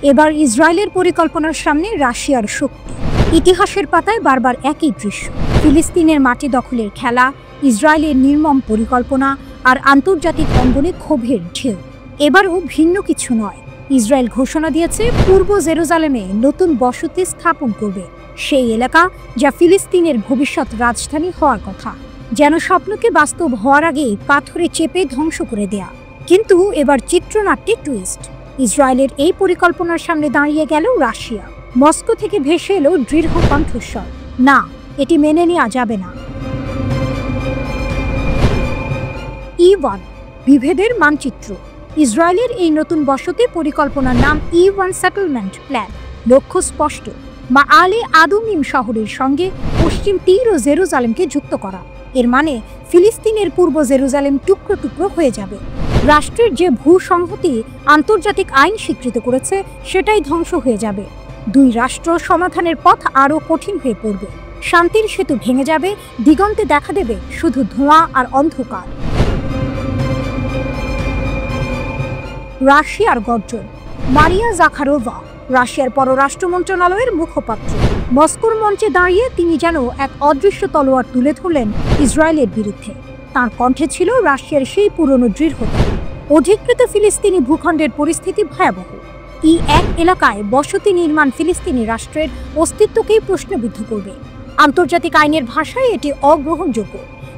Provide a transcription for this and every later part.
এবার ইসরায়েলের পরিকল্পনার সামনে রাশিয়ার শক্তি। ইতিহাসের পাতায় বারবার একই দৃশ্য, ফিলিস্তিনের মাটি দখলের খেলা, ইসরায়েলের নির্মম পরিকল্পনা আর আন্তর্জাতিক অঙ্গনে ক্ষোভের ঢেউ। এবারও ভিন্ন কিছু নয়। ইসরায়েল ঘোষণা দিয়েছে পূর্ব জেরুজালেমে নতুন বসতি স্থাপন করবে, সেই এলাকা যা ফিলিস্তিনের ভবিষ্যৎ রাজধানী হওয়ার কথা, যেন স্বপ্নকে বাস্তব হওয়ার আগে পাথরে চেপে ধ্বংস করে দেয়া। কিন্তু এবার চিত্রনাট্যে টুইস্ট। ইসরায়েলের এই পরিকল্পনার সামনে দাঁড়িয়ে গেল রাশিয়া। মস্কো থেকে ভেসে এলো দৃঢ় কণ্ঠস্বর, না, এটি মেনে নেওয়া যাবে না। E1 বিভেদের মানচিত্র। ইসরায়েলের এই নতুন বসতি পরিকল্পনার নাম E1 সেটেলমেন্ট প্ল্যান। লক্ষ্য স্পষ্ট, মাআলে আদুমিম শহরের সঙ্গে পশ্চিম তীর ও জেরুজালেমকে যুক্ত করা। এর মানে ফিলিস্তিনের পূর্ব জেরুজালেম টুকরো টুকরো হয়ে যাবে। রাষ্ট্রের যে ভূসংহতি আন্তর্জাতিক আইন স্বীকৃত করেছে সেটাই ধ্বংস হয়ে যাবে। দুই রাষ্ট্র সমাধানের পথ আরও কঠিন হয়ে পড়বে। শান্তির সেতু ভেঙে যাবে, দিগন্তে দেখা দেবে শুধু ধোঁয়া আর অন্ধকার। রাশিয়ার গর্জন। মারিয়া জাখারোভা, রাশিয়ার পররাষ্ট্র মন্ত্রণালয়ের মুখপাত্র, মস্কোর মঞ্চে দাঁড়িয়ে তিনি যেন এক অদৃশ্য তলোয়ার তুলে ধরলেন ইসরায়েলের বিরুদ্ধে। তার কণ্ঠে ছিল রাশিয়ার সেই পুরনো দৃঢ়তা। অধিকৃত ফিলিস্তিনি ভূখণ্ডের পরিস্থিতি ভয়াবহ। E1 এলাকায় বসতি নির্মাণ ফিলিস্তিনি রাষ্ট্রের অস্তিত্বকেই প্রশ্নবিদ্ধ করবে। আন্তর্জাতিক আইনের ভাষায় এটি অগ্রহণযোগ্য।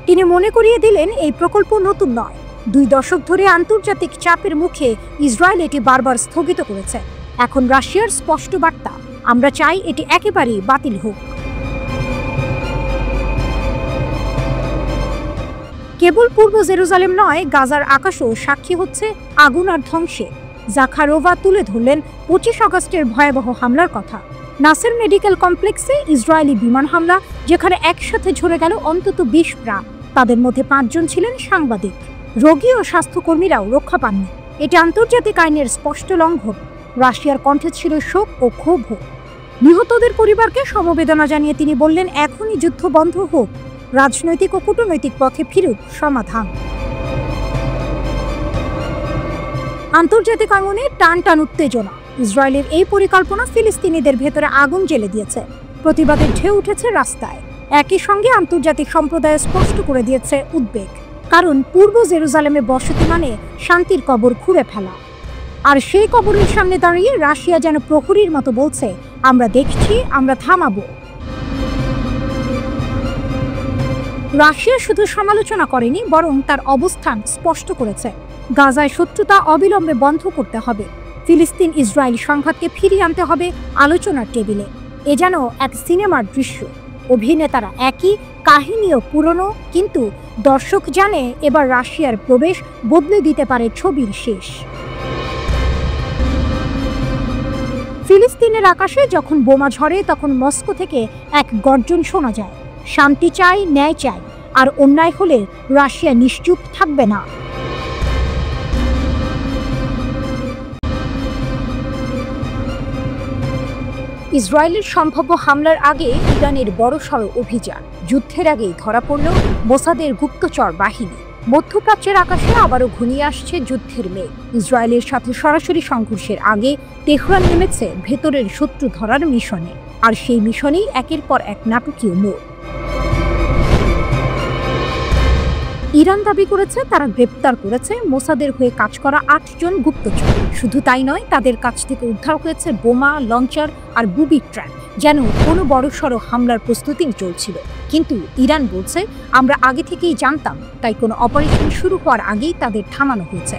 তিনি মনে করিয়ে দিলেন এই প্রকল্প নতুন নয়। 2 দশক ধরে আন্তর্জাতিক চাপের মুখে ইসরায়েল এটি বারবার স্থগিত করেছে। এখন রাশিয়ার স্পষ্ট বার্তা, আমরা চাই এটি একেবারেই বাতিল হোক। কেবল পূর্ব জেরুজালেম নয়, গাজার আকাশও সাক্ষী হচ্ছে আগুন আর ধ্বংসে। জাখারোভা তুলে ধরলেন 25 আগস্টের ভয়াবহ হামলার কথা। নাসের মেডিকেল কমপ্লেক্সে ইসরায়েলি বিমান হামলা, যেখানে একসাথে ঝরে গেল অন্তত 20 প্রাণ। তাদের মধ্যে 5 জন ছিলেন সাংবাদিক। রোগী ও স্বাস্থ্যকর্মীরাও রক্ষা পাননি। এটি আন্তর্জাতিক আইনের স্পষ্ট লঙ্ঘন। রাশিয়ার কণ্ঠে ছিল শোক ও ক্ষোভ। নিহতদের পরিবারকে সমবেদনা জানিয়ে তিনি বললেন, এখনই যুদ্ধ বন্ধ হোক, রাজনৈতিক ও কূটনৈতিক পথে ফিরুক সমাধান। আন্তর্জাতিক আঙ্গনে টান টান উত্তেজনা। ইসরায়েলের এই পরিকল্পনা ফিলিস্তিনিদের ভেতরে আগুন জ্বেলে দিয়েছে। প্রতিবাদের ঢেউ উঠেছে রাস্তায়। একই সঙ্গে আন্তর্জাতিক সম্প্রদায় স্পষ্ট করে দিয়েছে উদ্বেগ, কারণ পূর্ব জেরুজালেমে বসতি মানে শান্তির কবর খুঁড়ে ফেলা। আর সেই কবরের সামনে দাঁড়িয়ে রাশিয়া যেন প্রহরীর মতো বলছে, আমরা দেখছি, আমরা থামাবো। রাশিয়া শুধু সমালোচনা করেনি, বরং তার অবস্থান স্পষ্ট করেছে। গাজায় শত্রুতা অবিলম্বে বন্ধ করতে হবে। ফিলিস্তিন ইসরায়েল সংঘাতকে ফিরিয়ে আনতে হবে আলোচনার টেবিলে। এ যেন এক সিনেমার দৃশ্য। অভিনেতারা একই, কাহিনীও পুরনো, কিন্তু দর্শক জানে এবার রাশিয়ার প্রবেশ বদলে দিতে পারে ছবির শেষ। ফিলিস্তিনের আকাশে যখন বোমা ঝরে, তখন মস্কো থেকে এক গর্জন শোনা যায়, শান্তি চাই, ন্যায় চাই, আর অন্যায় হলে রাশিয়া নিশ্চুপ থাকবে না। ইসরায়েলের সম্ভাব্য হামলার আগে ইরানের বড়সড় অভিযান। যুদ্ধের আগেই ধরা পড়ল মোসাদের গুপ্তচর বাহিনী। মধ্যপ্রাচ্যের আকাশে আবারও ঘনিয়ে আসছে যুদ্ধের মেঘ। ইসরায়েলের সাথে সরাসরি সংঘর্ষের আগে তেহরান নেমেছে ভেতরের শত্রু ধরার মিশনে, আর সেই মিশনেই একের পর এক নাটকীয় মোড়। ইরান দাবি করেছে তারা গ্রেপ্তার করেছে মোসাদের হয়ে কাজ করা 8 জন গুপ্তচর। শুধু তাই নয়, তাদের কাছ থেকে উদ্ধার হয়েছে বোমা, লঞ্চার আর বুবি ট্র্যাপ, যেন কোনো বড়সড় হামলার প্রস্তুতি চলছিল। কিন্তু ইরান বলছে, আমরা আগে থেকেই জানতাম, তাই কোনো অপারেশন শুরু হওয়ার আগেই তাদের থামানো হয়েছে।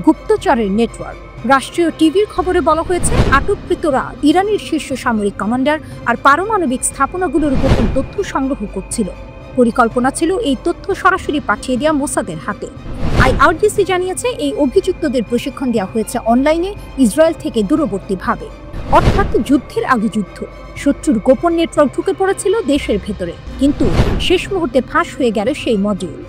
গুপ্তচরের নেটওয়ার্ক। রাষ্ট্রীয় টিভির খবরে বলা হয়েছে, আটককৃতরা ইরানের শীর্ষ সামরিক কমান্ডার আর পারমাণবিক স্থাপনাগুলোর গোপন তথ্য সংগ্রহ করছিল। পরিকল্পনা ছিল এই তথ্য সরাসরি পাঠিয়ে দেওয়া মোসাদের হাতে। IRGC জানিয়েছে, এই অভিযুক্তদের প্রশিক্ষণ দেওয়া হয়েছে অনলাইনে, ইসরায়েল থেকে দূরবর্তীভাবে। অর্থাৎ যুদ্ধের আগে যুদ্ধ। শত্রুর গোপন নেটওয়ার্ক ঢুকে পড়েছিল দেশের ভেতরে, কিন্তু শেষ মুহূর্তে ফাঁস হয়ে গেল সেই মডিউল।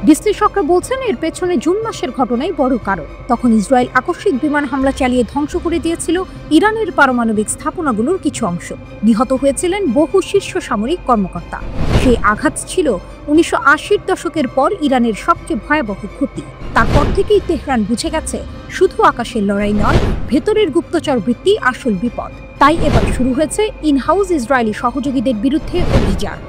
বিশ্লেষকরা বলছেন, এর পেছনে জুন মাসের ঘটনাই বড় কারণ। তখন ইসরায়েল আকস্মিক বিমান হামলা চালিয়ে ধ্বংস করে দিয়েছিল ইরানের পারমাণবিক স্থাপনাগুলোর কিছু অংশ। নিহত হয়েছিলেন বহু শীর্ষ সামরিক কর্মকর্তা। সেই আঘাত ছিল 1980-র দশকের পর ইরানের সবচেয়ে ভয়াবহ ক্ষতি। তারপর থেকেই তেহরান বুঝে গেছে শুধু আকাশের লড়াই নয়, ভেতরের গুপ্তচর বৃত্তি আসল বিপদ। তাই এবার শুরু হয়েছে ইনহাউস ইসরায়েলি সহযোগীদের বিরুদ্ধে অভিযান।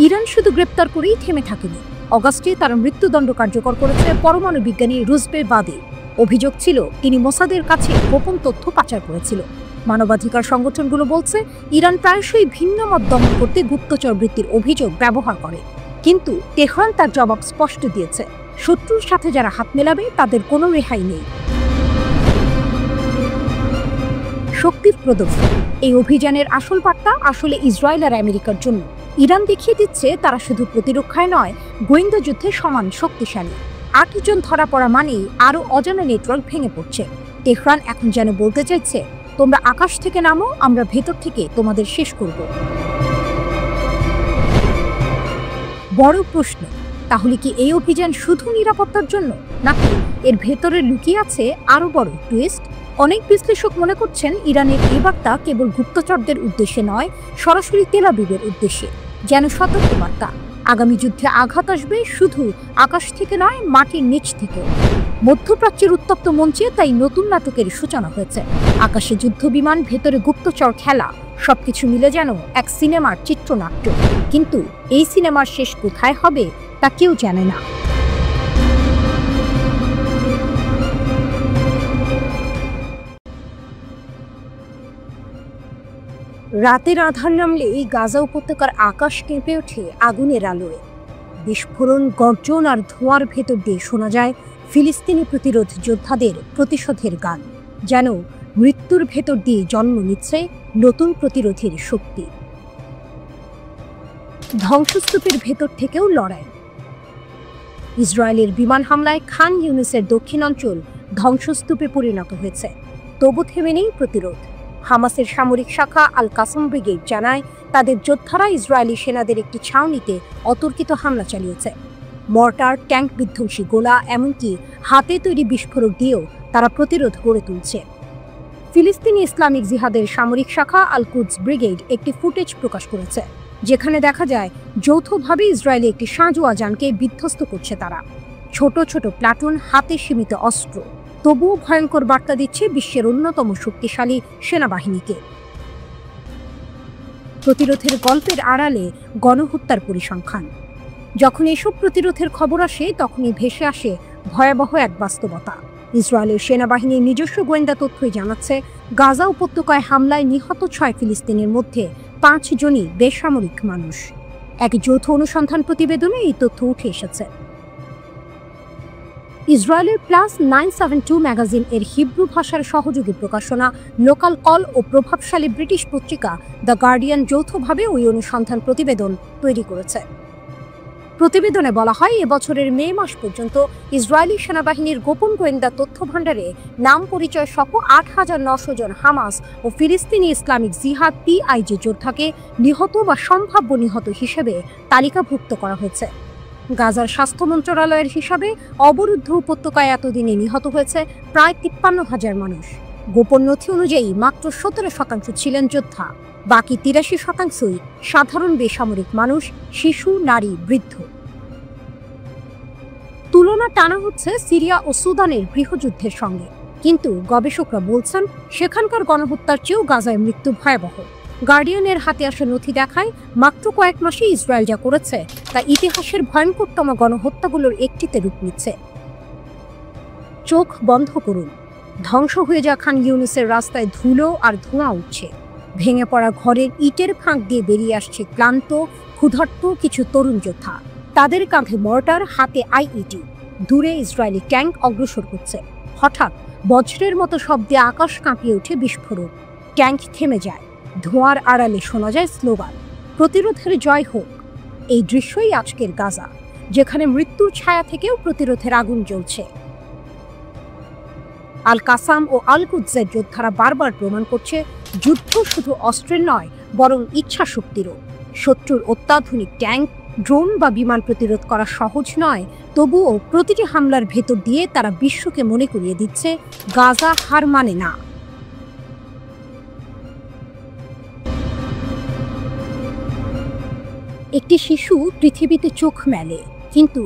ইরান শুধু গ্রেপ্তার করেই থেমে থাকেনি। অগাস্টে তারা মৃত্যুদণ্ড কার্যকর করেছে পরমাণু বিজ্ঞানী রুজবে বাদী। অভিযোগ ছিল তিনি মোসাদের কাছে গোপন তথ্য পাচার করেছিল। মানবাধিকার সংগঠনগুলো বলছে ইরান প্রায়শই ভিন্ন মত দমন করতে গুপ্তচর বৃত্তির অভিযোগ ব্যবহার করে। কিন্তু তেহরান তার জবাব স্পষ্ট দিয়েছে, শত্রুর সাথে যারা হাত মেলাবে তাদের কোনো রেহাই নেই। শক্তির প্রদর্শন। এই অভিযানের আসল বার্তা আসলে ইসরায়েল আর আমেরিকার জন্য। ইরান দেখিয়ে দিচ্ছে তারা শুধু প্রতিরক্ষায় নয়, গোয়েন্দা যুদ্ধে সমান শক্তিশালী। 8 জন ধরা পড়া মানেই আরও অজানা নেটওয়ার্ক ভেঙে পড়ছে। তেহরান এখন যেন বলতে চাইছে, তোমরা আকাশ থেকে নামো, আমরা ভেতর থেকে তোমাদের শেষ করব। বড় প্রশ্ন, তাহলে কি এই অভিযান শুধু নিরাপত্তার জন্য, নাকি এর ভেতরে লুকিয়ে আছে আরও বড় টুইস্ট? অনেক বিশ্লেষক মনে করছেন ইরানের এই বার্তা কেবল গুপ্তচরদের উদ্দেশ্যে নয়, সরাসরি তেল আবিবের উদ্দেশ্যে, যেন সতর্কবার্তা। আগামী যুদ্ধে আঘাত আসবে শুধু আকাশ থেকে নয়, মাটির নিচ থেকেও। মধ্যপ্রাচ্যের উত্তপ্ত মঞ্চে তাই নতুন নাটকের সূচনা হয়েছে। আকাশে যুদ্ধ বিমান, ভেতরে গুপ্তচর খেলা, সবকিছু মিলে যেন এক সিনেমার চিত্রনাট্য। কিন্তু এই সিনেমার শেষ কোথায় হবে তা কেউ জানে না। রাতের আধার নামলে এই গাজা উপত্যকার আকাশ কেঁপে ওঠে আগুনের আলোয়। বিস্ফোরণ, গর্জন আর ধোঁয়ার ভেতর দিয়ে শোনা যায় ফিলিস্তিনি প্রতিরোধ যোদ্ধাদের প্রতিশোধের গান। যেন মৃত্যুর ভেতর দিয়ে জন্ম নিচ্ছে নতুন প্রতিরোধের শক্তি। ধ্বংসস্তূপের ভেতর থেকেও লড়াই। ইসরায়েলের বিমান হামলায় খান ইউনিসের দক্ষিণাঞ্চল ধ্বংসস্তূপে পরিণত হয়েছে। তবু থেমে নেই প্রতিরোধ। হামাসের সামরিক শাখা আল কাসম ব্রিগেড জানায়, তাদের যোদ্ধারা ইসরায়েলি সেনাদের একটি ছাউনিতে অতর্কিত হামলা চালিয়েছে। মর্টার, ট্যাঙ্ক বিধ্বংসী গোলা, এমনকি হাতে তৈরি বিস্ফোরক দিয়েও তারা প্রতিরোধ গড়ে তুলছে। ফিলিস্তিনি ইসলামিক জিহাদের সামরিক শাখা আল কুদস ব্রিগেড একটি ফুটেজ প্রকাশ করেছে, যেখানে দেখা যায় যৌথভাবে ইসরায়েলি একটি সাঁজোয়া যানকে বিধ্বস্ত করছে তারা। ছোট ছোট প্লাটুন, হাতে সীমিত অস্ত্র, তবুও ভয়ঙ্কর বার্তা দিচ্ছে বিশ্বের অন্যতম শক্তিশালী সেনাবাহিনীকে। প্রতিরোধের গল্পের আড়ালে গণহত্যার পরিসংখ্যান। যখন এসব প্রতিরোধের খবর আসে, তখনই ভেসে আসে ভয়াবহ এক বাস্তবতা। ইসরায়েলের সেনাবাহিনীর নিজস্ব গোয়েন্দা তথ্যই জানাচ্ছে, গাজা উপত্যকায় হামলায় নিহত 6 ফিলিস্তিনের মধ্যে 5 জনই বেসামরিক মানুষ। এক যৌথ অনুসন্ধান প্রতিবেদনে এই তথ্য উঠে এসেছে। ইসরায়েলের +972 ম্যাগাজিন এর হিব্রু ভাষার সহযোগী প্রকাশনা লোকাল কল ও প্রভাবশালী ব্রিটিশ পত্রিকা দ্য গার্ডিয়ান যৌথভাবে ওই অনুসন্ধান প্রতিবেদন তৈরি করেছে। প্রতিবেদনে বলা হয়, এবছরের মে মাস পর্যন্ত ইসরায়েলি সেনাবাহিনীর গোপন গোয়েন্দা তথ্য ভাণ্ডারে নাম পরিচয় সহ 8,900 জন হামাস ও ফিলিস্তিনি ইসলামিক জিহাদ PIJ যোদ্ধাকে নিহত বা সম্ভাব্য নিহত হিসেবে তালিকাভুক্ত করা হয়েছে। গাজার স্বাস্থ্য মন্ত্রণালয়ের হিসাবে অবরুদ্ধ উপত্যকায় এতদিনে নিহত হয়েছে প্রায় 53,000 মানুষ। গোপন নথি অনুযায়ী মাত্র 17% ছিলেন যোদ্ধা, বাকি 83%ই সাধারণ বেসামরিক মানুষ, শিশু, নারী, বৃদ্ধ। তুলনা টানা হচ্ছে সিরিয়া ও সুদানের গৃহযুদ্ধের সঙ্গে, কিন্তু গবেষকরা বলছেন সেখানকার গণহত্যার চেয়েও গাজায় মৃত্যু ভয়াবহ। গার্ডিয়ানের হাতে আসা নথি দেখায়, মাত্র কয়েক মাসে ইসরায়েল যা করেছে তা ইতিহাসের ভয়ঙ্করতম গণহত্যাগুলোর একটিতে রূপ নিচ্ছে। চোখ বন্ধ করুন। ধ্বংস হয়ে যাওয়া খান ইউনিসের রাস্তায় ধুলো আর ধোঁয়া উঠছে। ভেঙে পড়া ঘরের ইটের ফাঁক দিয়ে বেরিয়ে আসছে ক্লান্ত, ক্ষুধার্ত কিছু তরুণ যোদ্ধা। তাদের কাঁধে মর্টার, হাতে IED। দূরে ইসরায়েলি ট্যাঙ্ক অগ্রসর হচ্ছে। হঠাৎ বজ্রের মতো শব্দে আকাশ কাঁপিয়ে ওঠে বিস্ফোরণ। ট্যাঙ্ক থেমে যায়। ধোঁয়ার আড়ালে শোনা যায় স্লোগান, প্রতিরোধের জয় হোক। এই দৃশ্যই আজকের গাজা, যেখানে মৃত্যুর ছায়া থেকেও প্রতিরোধের আগুন জ্বলছে। আল কাসাম ও আল কুদসের যোদ্ধারা বারবার প্রমাণ করছে, যুদ্ধ শুধু অস্ত্রের নয়, বরং ইচ্ছা শক্তিরও। শত্রুর অত্যাধুনিক ট্যাঙ্ক, ড্রোন বা বিমান প্রতিরোধ করা সহজ নয়, তবুও প্রতিটি হামলার ভেতর দিয়ে তারা বিশ্বকে মনে করিয়ে দিচ্ছে, গাজা হার মানে না। একটি শিশু পৃথিবীতে চোখ মেলে, কিন্তু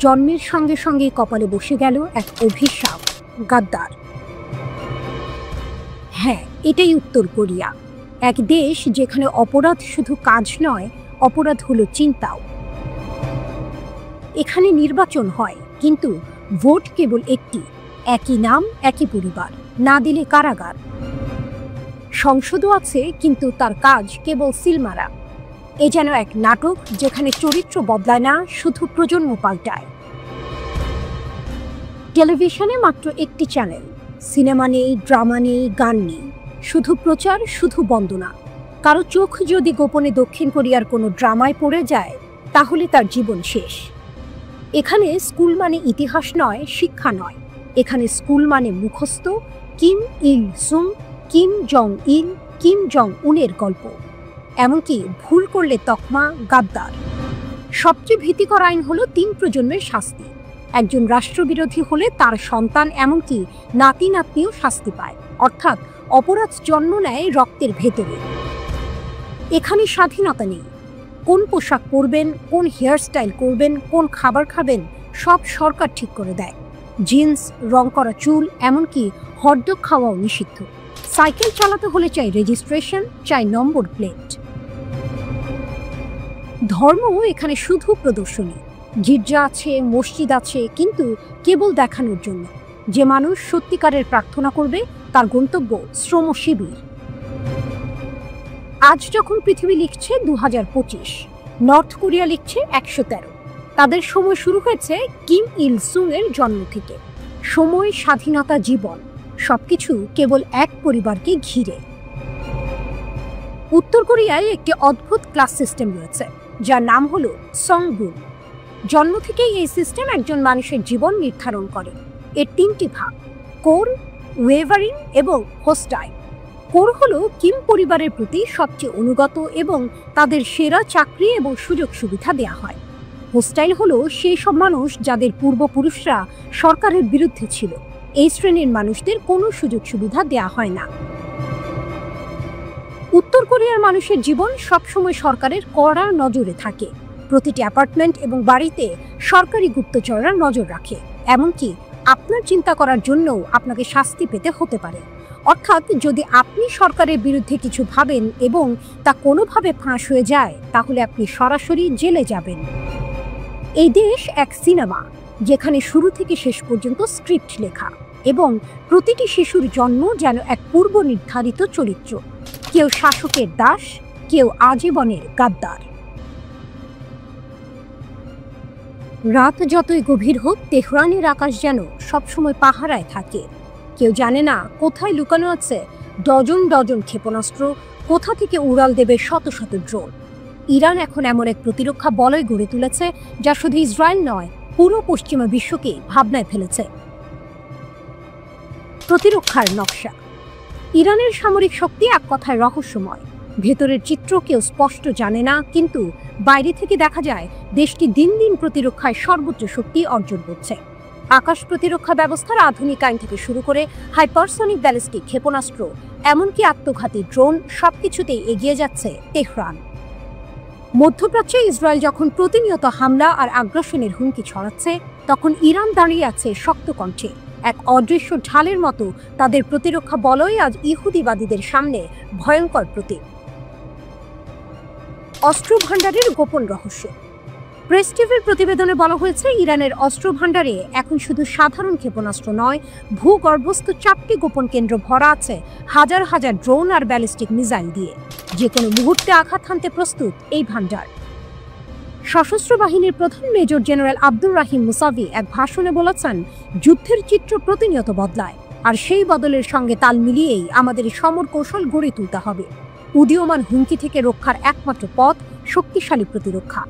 জন্মের সঙ্গে সঙ্গে কপালে বসে গেল এক অভিশাপ, গাদ্দার। হ্যাঁ, এটাই উত্তর কোরিয়া, এক দেশ যেখানে অপরাধ শুধু কাজ নয়, অপরাধ হলো চিন্তাও। এখানে নির্বাচন হয়, কিন্তু ভোট কেবল একটি, একই নাম, একই পরিবার, না দিলে কারাগার। সংসদও আছে, কিন্তু তার কাজ কেবল সিল মারা। এ যেন এক নাটক যেখানে চরিত্র বদলায় না, শুধু প্রজন্ম পাল্টায়। টেলিভিশনে মাত্র একটি চ্যানেল, সিনেমা নেই, ড্রামা নেই, গান নেই, শুধু প্রচার, শুধু বন্দনা। কারো চোখ যদি গোপনে দক্ষিণ কোরিয়ার কোনো ড্রামায় পড়ে যায়, তাহলে তার জীবন শেষ। এখানে স্কুল মানে ইতিহাস নয়, শিক্ষা নয়, এখানে স্কুল মানে মুখস্থ, কিম ইল সুং, কিম জং ইল, কিম জং উনের গল্প। এমনকি ভুল করলে তকমা, গাদ্দার। সবচেয়ে ভীতিকর আইন হলো 3 প্রজন্মের শাস্তি। একজন রাষ্ট্রবিরোধী হলে তার সন্তান, এমনকি নাতি নাতনিও শাস্তি পায়, অর্থাৎ অপরাধ জন্ম নেয় রক্তের ভেতরে। এখানে স্বাধীনতা নেই। কোন পোশাক পরবেন, কোন হেয়ারস্টাইল করবেন, কোন খাবার খাবেন, সব সরকার ঠিক করে দেয়। জিন্স, রং করা চুল, এমনকি হটডগ খাওয়াও নিষিদ্ধ। সাইকেল চালাতে হলে চাই রেজিস্ট্রেশন, চাই নম্বর প্লেট। ধর্ম এখানে শুধু প্রদর্শনী। গির্জা আছে, মসজিদ আছে, কিন্তু কেবল দেখানোর জন্য। যে মানুষ সত্যিকারের প্রার্থনা করবে, তার গন্তব্য শ্রম শিবির। আজ যখন পৃথিবী লিখছে 2025, নর্থ কোরিয়া লিখছে 113। তাদের সময় শুরু হয়েছে কিম ইল সুং এর জন্ম থেকে। সময়, স্বাধীনতা, জীবন, সবকিছু কেবল এক পরিবারকে ঘিরে। উত্তর কোরিয়ায় একটি অদ্ভুত ক্লাস সিস্টেম রয়েছে, যার নাম হলো সংগুন। জন্ম থেকেই এই সিস্টেম একজন মানুষের জীবন নির্ধারণ করে। এর 3টি ভাগ, কোর, ওয়েভারিং এবং হোস্টাইল। কোর হলো কিম পরিবারের প্রতি সবচেয়ে অনুগত এবং তাদের সেরা চাকরি এবং সুযোগ সুবিধা দেয়া হয়। হোস্টাইল হলো সেই সব মানুষ যাদের পূর্বপুরুষরা সরকারের বিরুদ্ধে ছিল। এই শ্রেণীর মানুষদের কোনো সুযোগ সুবিধা দেয়া হয় না। উত্তর কোরিয়ার মানুষের জীবন সবসময় সরকারের কড়া নজরে থাকে। প্রতিটি অ্যাপার্টমেন্ট এবং বাড়িতে সরকারি গুপ্তচররা নজর রাখে, এমনকি আপনার চিন্তা করার জন্যও আপনাকে শাস্তি পেতে হতে পারে। অর্থাৎ যদি আপনি সরকারের বিরুদ্ধে কিছু ভাবেন এবং তা কোনোভাবে ফাঁস হয়ে যায়, তাহলে আপনি সরাসরি জেলে যাবেন। এই দেশ এক সিনেমা, যেখানে শুরু থেকে শেষ পর্যন্ত স্ক্রিপ্ট লেখা, এবং প্রতিটি শিশুর জন্ম যেন এক পূর্ব নির্ধারিত চরিত্র। কেউ শাসকের দাস, কেউ আজীবনের গাদ্দার। রাত যতই গভীর হোক, তেহরানের আকাশ যেন সবসময় পাহারায় থাকে। কেউ জানে না কোথায় লুকানো আছে ডজন ডজন ক্ষেপণাস্ত্র, কোথা থেকে উড়াল দেবে শত শত ড্রোন। ইরান এখন এমন এক প্রতিরক্ষা বলয় গড়ে তুলেছে, যা শুধু ইসরায়েল নয়, পুরো পশ্চিমা বিশ্বকে ভাবনায় ফেলেছে। প্রতিরক্ষার নকশা। ইরানের সামরিক শক্তি এক কথায় রহস্যময়। ভেতরের চিত্র কেউ স্পষ্ট জানে না, কিন্তু বাইরে থেকে দেখা যায় দেশটি দিন দিন প্রতিরক্ষায় সর্বোচ্চ শক্তি অর্জন করছে। আকাশ প্রতিরক্ষা ব্যবস্থার আধুনিকায়ন থেকে শুরু করে হাইপারসনিক ব্যালিস্টিক ক্ষেপণাস্ত্র, এমনকি আত্মঘাতী ড্রোন, সবকিছুতেই এগিয়ে যাচ্ছে তেহরান। মধ্যপ্রাচ্যে ইসরায়েল যখন প্রতিনিয়ত হামলা আর আগ্রাসনের হুমকি ছড়াচ্ছে, তখন ইরান দাঁড়িয়ে আছে শক্ত কণ্ঠে। এক অদৃশ্য ঢালের মতো তাদের প্রতিরক্ষা বলয় আজ ইহুদিবাদীদের সামনে ভয়ঙ্কর প্রতীক। অস্ত্র ভাণ্ডারের গোপন রহস্য। প্রেস টিভির প্রতিবেদনে বলা হয়েছে, ইরানের অস্ত্র ভাণ্ডারে এখন শুধু সাধারণ ক্ষেপণাস্ত্র নয়, ভূগর্ভস্থ 4টি গোপন কেন্দ্র ভরা আছে হাজার হাজার ড্রোন আর ব্যালিস্টিক মিসাইল দিয়ে। যে কোনো মুহূর্তে আঘাত হানতে প্রস্তুত এই ভাণ্ডার। সশস্ত্র বাহিনীর প্রধান মেজর জেনারেল আব্দুর রাহিম মুসাভি এক ভাষণে বলেছেন, যুদ্ধের চিত্র প্রতিনিয়ত বদলায়, আর সেই বদলের সঙ্গে তাল মিলিয়েই আমাদের সমর কৌশল গড়ে তুলতে হবে। উদীয়মান হুমকি থেকে রক্ষার একমাত্র পথ শক্তিশালী প্রতিরক্ষা।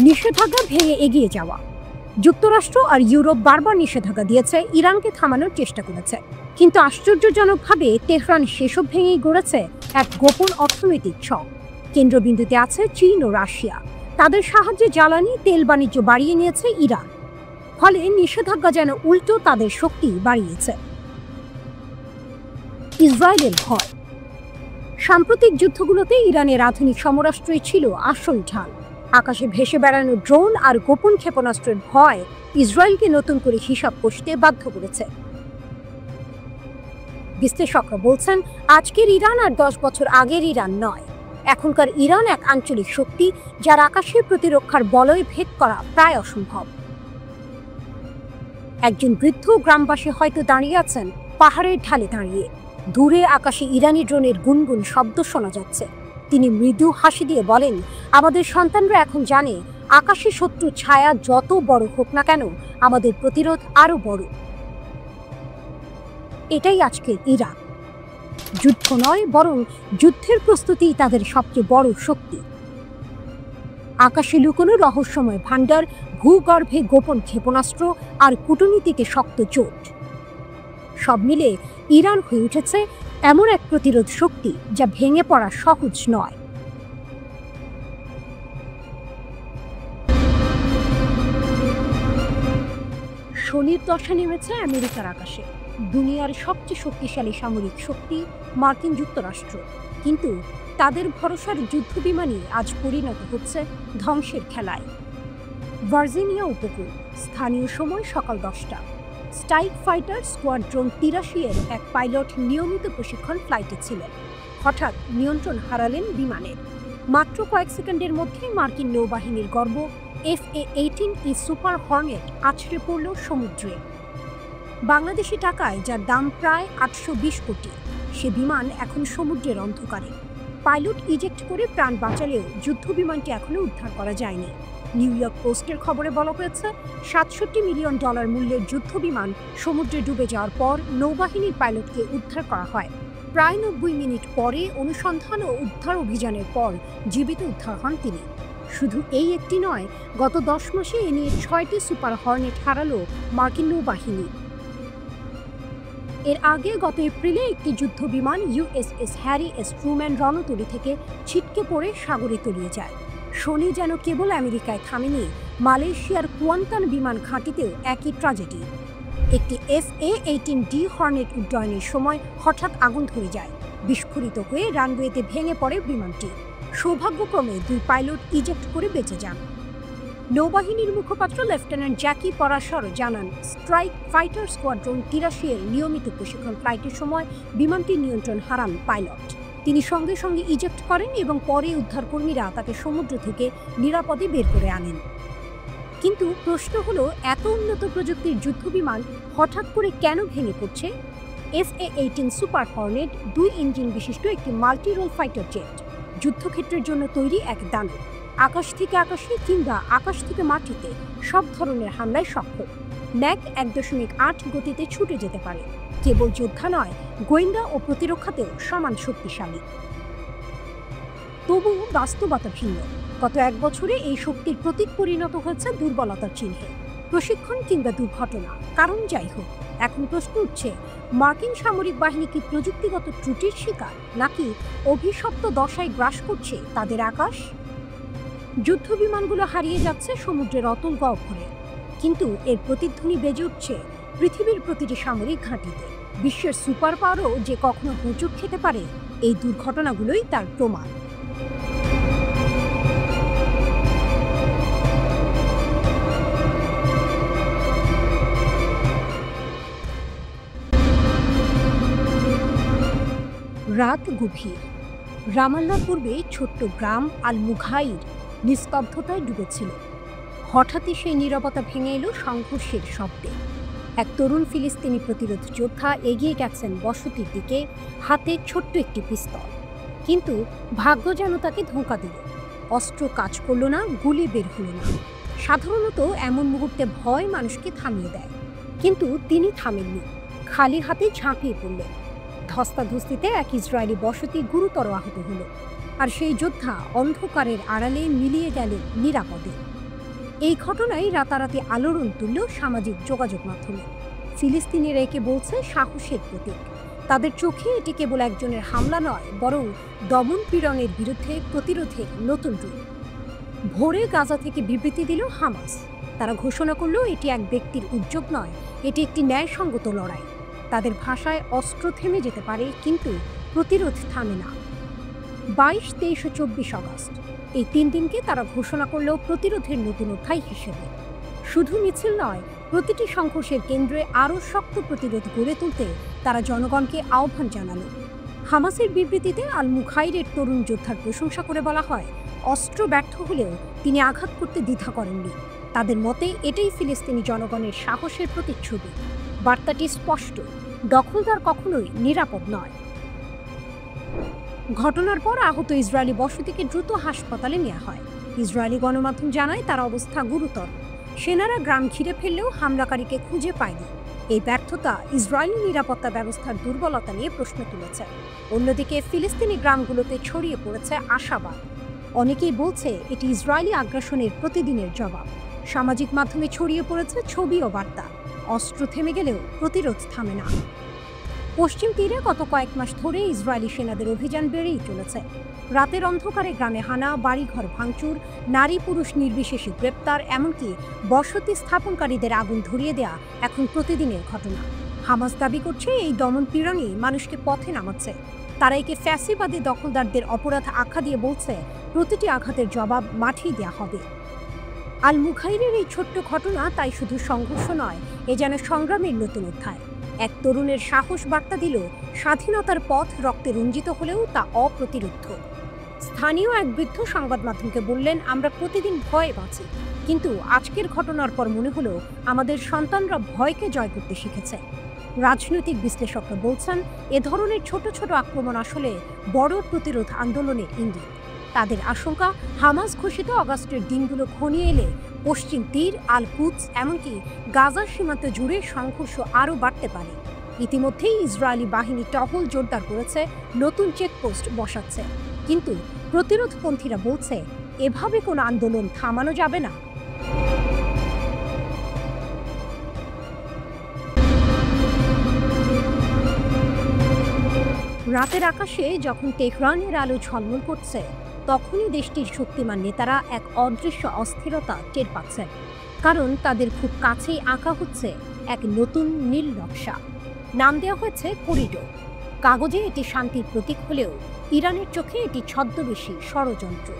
নিষেধাজ্ঞা ভেঙে এগিয়ে যাওয়া। যুক্তরাষ্ট্র আর ইউরোপ বারবার নিষেধাজ্ঞা দিয়েছে, ইরানকে থামানোর চেষ্টা করেছে, কিন্তু আশ্চর্যজনকভাবে তেহরান সেসব ভেঙেই গড়েছে এক গোপন অর্থনৈতিক ছক। কেন্দ্রবিন্দুতে আছে চীন ও রাশিয়া। তাদের সাহায্যে জ্বালানি, তেল বাণিজ্য বাড়িয়ে নিয়েছে ইরান। ফলে নিষেধাজ্ঞা যেন উল্টো তাদের শক্তি বাড়িয়েছে। ইসরায়েলের ভয়। সাম্প্রতিক যুদ্ধগুলোতে ইরানের আধুনিক সমরাস্ত্রই ছিল আসল ঢাল। আকাশে ভেসে বেড়ানো ড্রোন আর গোপন ক্ষেপণাস্ত্রের ভয় ইসরায়েলকে নতুন করে হিসাব কষতে বাধ্য করেছে। বিশ্লেষকরা বলছেন, আজকের ইরান আর 10 বছর আগের ইরান নয়। এখনকার ইরান এক আঞ্চলিক শক্তি, যার আকাশের প্রতিরক্ষার বলয় ভেদ করা প্রায় অসম্ভব। একজন বৃদ্ধ গ্রামবাসী হয়তো দাঁড়িয়ে আছেন পাহাড়ের ঢালে দাঁড়িয়ে। দূরে আকাশে ইরানি ড্রোনের গুনগুন শব্দ শোনা যাচ্ছে। তিনি মৃদু হাসি দিয়ে বলেন, আমাদের সন্তানরা এখন জানে আকাশে শত্রুর ছায়া যত বড় হোক না কেন, আমাদের প্রতিরোধ আরো বড়। এটাই আজকের ইরান। যুদ্ধ নয়, বরং যুদ্ধের প্রস্তুতিই তাদের সবচেয়ে বড় শক্তি। আকাশে লুকোনো রহস্যময় ভাণ্ডার, ভূগর্ভে গোপন ক্ষেপণাস্ত্র আর কূটনীতিকে শক্ত জোট, সব মিলে ইরান হয়ে উঠেছে এমন এক প্রতিরোধ শক্তি যা ভেঙে পড়া সহজ নয়। শনির দশা নেমেছে আমেরিকার আকাশে। দুনিয়ার সবচেয়ে শক্তিশালী সামরিক শক্তি মার্কিন যুক্তরাষ্ট্র, কিন্তু তাদের ভরসার যুদ্ধবিমানই আজ পরিণত হচ্ছে ধ্বংসের খেলায়। ভার্জিনিয়া উপকূল, স্থানীয় সময় সকাল 10টা। স্ট্রাইক ফাইটার স্কোয়াড্রন 83 এর এক পাইলট নিয়মিত প্রশিক্ষণ ফ্লাইটে ছিলেন। হঠাৎ নিয়ন্ত্রণ হারালেন বিমানের। মাত্র কয়েক সেকেন্ডের মধ্যে মার্কিন নৌবাহিনীর গর্ব FA-18E সুপার হর্নেট আছড়ে পড়ল সমুদ্রে। বাংলাদেশি টাকায় যার দাম প্রায় 820 কোটি, সে বিমান এখন সমুদ্রের অন্ধকারে। পাইলট ইজেক্ট করে প্রাণ বাঁচালেও যুদ্ধবিমানটি এখনো উদ্ধার করা যায়নি। নিউ ইয়র্ক পোস্টের খবরে বলা হয়েছে, $67 মিলিয়ন মূল্যের যুদ্ধবিমান সমুদ্রে ডুবে যাওয়ার পর নৌবাহিনীর পাইলটকে উদ্ধার করা হয়। প্রায় 90 মিনিট পরে অনুসন্ধান ও উদ্ধার অভিযানের পর জীবিত উদ্ধার হন তিনি। শুধু এই একটি নয়, গত 10 মাসে এ নিয়ে 6টি সুপার হর্নেট হারালো মার্কিন নৌবাহিনী। এর আগে গত এপ্রিলে একটি যুদ্ধবিমান USS হ্যারি এস ট্রুম্যান রণতরী থেকে ছিটকে পড়ে সাগরে তলিয়ে যায়। শনি যেন কেবল আমেরিকায় থামেনি, মালয়েশিয়ার কুয়ান্তান বিমান ঘাঁটিতেও একই ট্র্যাজেডি। একটি FA-18D হর্নেট উড্ডয়নের সময় হঠাৎ আগুন ধরে যায়। বিস্ফোরিত হয়ে রানওয়েতে ভেঙে পড়ে বিমানটি। সৌভাগ্যক্রমে 2 পাইলট ইজেক্ট করে বেঁচে যান। নৌবাহিনীর মুখপাত্র লেফটেন্যান্ট জ্যাকি পরাশর জানান, স্ট্রাইক ফাইটার স্কোয়াড্রন 83 এর নিয়মিত প্রশিক্ষণ ফ্লাইটের সময় বিমানটির নিয়ন্ত্রণ হারান পাইলট। তিনি সঙ্গে সঙ্গে ইজেক্ট করেন এবং পরে উদ্ধারকর্মীরা তাকে সমুদ্র থেকে নিরাপদে বের করে আনেন। কিন্তু প্রশ্ন হলো, এত উন্নত প্রযুক্তির যুদ্ধবিমান হঠাৎ করে কেন ভেঙে পড়ছে? FA-18 সুপার হর্নেট 2 ইঞ্জিন বিশিষ্ট একটি মাল্টি রোল ফাইটার জেট, যুদ্ধক্ষেত্রের জন্য তৈরি এক দানব। আকাশ থেকে আকাশে কিংবা আকাশ থেকে মাটিতে সব ধরনের হামলায় সক্ষম। ম্যাক 1.8 গতিতে ছুটে যেতে পারে। কেবল যোদ্ধা নয়, গোয়েন্দা ও প্রতিরক্ষাতেও সমান শক্তিশালী। তবু বাস্তবতা ভিন্ন। গত 1 বছরে এই শক্তির প্রতীক পরিণত হয়েছে দুর্বলতার চিহ্নে। প্রশিক্ষণ কিংবা দুর্ঘটনা, কারণ যাই হোক, এখন প্রশ্ন উঠছে, মার্কিন সামরিক বাহিনী কি প্রযুক্তিগত ত্রুটির শিকার, নাকি অভিশপ্ত দশায় গ্রাস করছে তাদের আকাশ? যুদ্ধবিমানগুলো হারিয়ে যাচ্ছে সমুদ্রের অতল গহ্বরে, কিন্তু এর প্রতিধ্বনি বেজে উঠছে পৃথিবীর প্রতিটি সামরিক ঘাঁটিতে। বিশ্বের সুপার পাওয়ারও যে কখনো হোঁচট খেতে পারে, এই দুর্ঘটনাগুলোই তার প্রমাণ। রাত গভীর। রামাল্লার পূর্বে ছোট্ট গ্রাম আল মুঘাইর নিস্তব্ধতায় ডুবেছিল। হঠাৎই সেই নীরবতা ভেঙে এলো সংঘর্ষের শব্দে। এক তরুণ ফিলিস্তিনি প্রতিরোধ যোদ্ধা এগিয়ে গেছেন বসতির দিকে, হাতে ছোট্ট একটি পিস্তল। কিন্তু ভাগ্য যেন তাকে ধোঁকা দিল। অস্ত্র কাজ করল না, গুলি বের হলো না। সাধারণত এমন মুহূর্তে ভয় মানুষকে থামিয়ে দেয়, কিন্তু তিনি থামেননি। খালি হাতে ঝাঁপিয়ে পড়লেন। ধস্তাধস্তিতে এক ইসরায়েলি বসতি গুরুতর আহত হলো, আর সেই যোদ্ধা অন্ধকারের আড়ালে মিলিয়ে গেলেন নিরাপদে। এই ঘটনায় রাতারাতি আলোড়ন তুলল সামাজিক যোগাযোগ মাধ্যমে। ফিলিস্তিনিরা একে বলছে সাহসের প্রতীক। তাদের চোখে এটি কেবল একজনের হামলা নয়, বরং দমন পীড়নের বিরুদ্ধে প্রতিরোধের নতুন রূপ। ভোরে গাজা থেকে বিবৃতি দিল হামাস। তারা ঘোষণা করল, এটি এক ব্যক্তির উদ্যোগ নয়, এটি একটি ন্যায়সঙ্গত লড়াই। তাদের ভাষায় অস্ত্র থেমে যেতে পারে, কিন্তু প্রতিরোধ থামে না। 22, 23 ও 24 আগস্ট এই 3 দিনকে তারা ঘোষণা করলেও প্রতিরোধের নতুন অধ্যায় হিসেবে। শুধু মিছিল নয়, প্রতিটি সংঘর্ষের কেন্দ্রে আরও শক্ত প্রতিরোধ গড়ে তুলতে তারা জনগণকে আহ্বান জানালো। হামাসের বিবৃতিতে আল মুখাইরের তরুণ যোদ্ধার প্রশংসা করে বলা হয়, অস্ত্র ব্যর্থ হলেও তিনি আঘাত করতে দ্বিধা করেননি। তাদের মতে এটাই ফিলিস্তিনি জনগণের সাহসের প্রতিচ্ছবি। বার্তাটি স্পষ্ট, দখলদার কখনোই নিরাপদ নয়। ঘটনার পর আহত ইসরায়েলি বসতিকে দ্রুত হাসপাতালে নেওয়া হয়। ইসরায়েলি গণমাধ্যম জানায় তার অবস্থা গুরুতর। সেনারা গ্রাম ঘিরে ফেললেও হামলাকারীকে খুঁজে পায়নি। এই ব্যর্থতা ইসরায়েলি নিরাপত্তা ব্যবস্থার দুর্বলতা নিয়ে প্রশ্ন তুলেছে। অন্যদিকে ফিলিস্তিনি গ্রামগুলোতে ছড়িয়ে পড়েছে আশাবাদ। অনেকেই বলছে এটি ইসরায়েলি আগ্রাসনের প্রতিদিনের জবাব। সামাজিক মাধ্যমে ছড়িয়ে পড়েছে ছবি ও বার্তা। অস্ত্র থেমে গেলেও প্রতিরোধ থামে না। পশ্চিম তীরে গত কয়েক মাস ধরে ইসরায়েলি সেনাদের অভিযান বেড়েই চলেছে। রাতের অন্ধকারে গ্রামে হানা, বাড়িঘর ভাঙচুর, নারী পুরুষ নির্বিশেষে গ্রেপ্তার, এমনকি বসতি স্থাপনকারীদের আগুন ধরিয়ে দেয়া এখন প্রতিদিনের ঘটনা। হামাস দাবি করছে এই দমন পীড়নই মানুষকে পথে নামাচ্ছে। তারা একে ফ্যাসিবাদী দখলদারদের অপরাধ আখ্যা দিয়ে বলছে প্রতিটি আঘাতের জবাব মাঠেই দেয়া হবে। আল মুখাইরের এই ছোট্ট ঘটনা তাই শুধু সংঘর্ষ নয়, এ যেন সংগ্রামের নতুন অধ্যায়। এক তরুণের সাহস বার্তা দিল, স্বাধীনতার পথ রক্তে রঞ্জিত হলেও তা অপ্রতিরোধ্য। স্থানীয় এক বৃদ্ধ সংবাদ মাধ্যমকে বললেন, আমরা প্রতিদিন ভয়ে বাঁচি, কিন্তু আজকের ঘটনার পর মনে হলো আমাদের সন্তানরা ভয়কে জয় করতে শিখেছে। রাজনৈতিক বিশ্লেষকরা বলছেন, এ ধরনের ছোট ছোট আক্রমণ আসলে বড় প্রতিরোধ আন্দোলনের ইঙ্গিত। তাদের আশঙ্কা, হামাস ঘোষিত আগস্টের দিনগুলো ঘনিয়ে এলে পশ্চিম তীর, আল কুদস, এমনকি গাজার সীমান্ত জুড়ে সংঘর্ষ আরও বাড়তে পারে। ইতিমধ্যেই ইসরায়েলি বাহিনী টহল জোরদার করেছে, নতুন চেকপোস্ট বসাচ্ছে। কিন্তু প্রতিরোধপন্থীরা বলছে, এভাবে কোনো আন্দোলন থামানো যাবে না। রাতের আকাশে যখন তেহরানের আলো ঝলমল করছে, তখনই দেশটির শক্তিমান নেতারা এক অদৃশ্য অস্থিরতা টের পাচ্ছেন। কারণ তাদের খুব কাছেই আঁকা হচ্ছে এক নতুন নীল নকশা। নাম দেওয়া হয়েছে করিডোর। কাগজে এটি শান্তির প্রতীক হলেও ইরানের চোখে এটি ছদ্মবেশী ষড়যন্ত্র।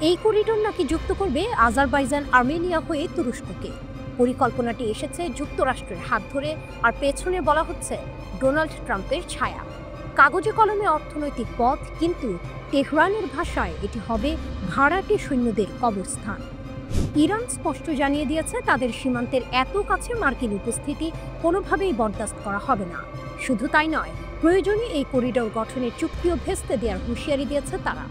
এই করিডোর নাকি যুক্ত করবে আজারবাইজান, আর্মেনিয়া হয়ে তুরস্ককে। পরিকল্পনাটি এসেছে যুক্তরাষ্ট্রের হাত ধরে, আর পেছনে বলা হচ্ছে ডোনাল্ড ট্রাম্পের ছায়া। কাগজে কলমে অর্থনৈতিক পথ, কিন্তু তেহরানের ভাষায় এটি হবে ভাড়াটে সৈন্যদের কবরস্থান। ইরান স্পষ্ট জানিয়ে দিয়েছে তাদের সীমান্তের এত কাছে মার্কিন উপস্থিতি কোনোভাবেই বরদাস্ত করা হবে না। শুধু তাই নয়, প্রয়োজনে এই করিডোর গঠনের চুক্তিও ভেস্তে দেওয়ার হুঁশিয়ারি দিয়েছে তারা।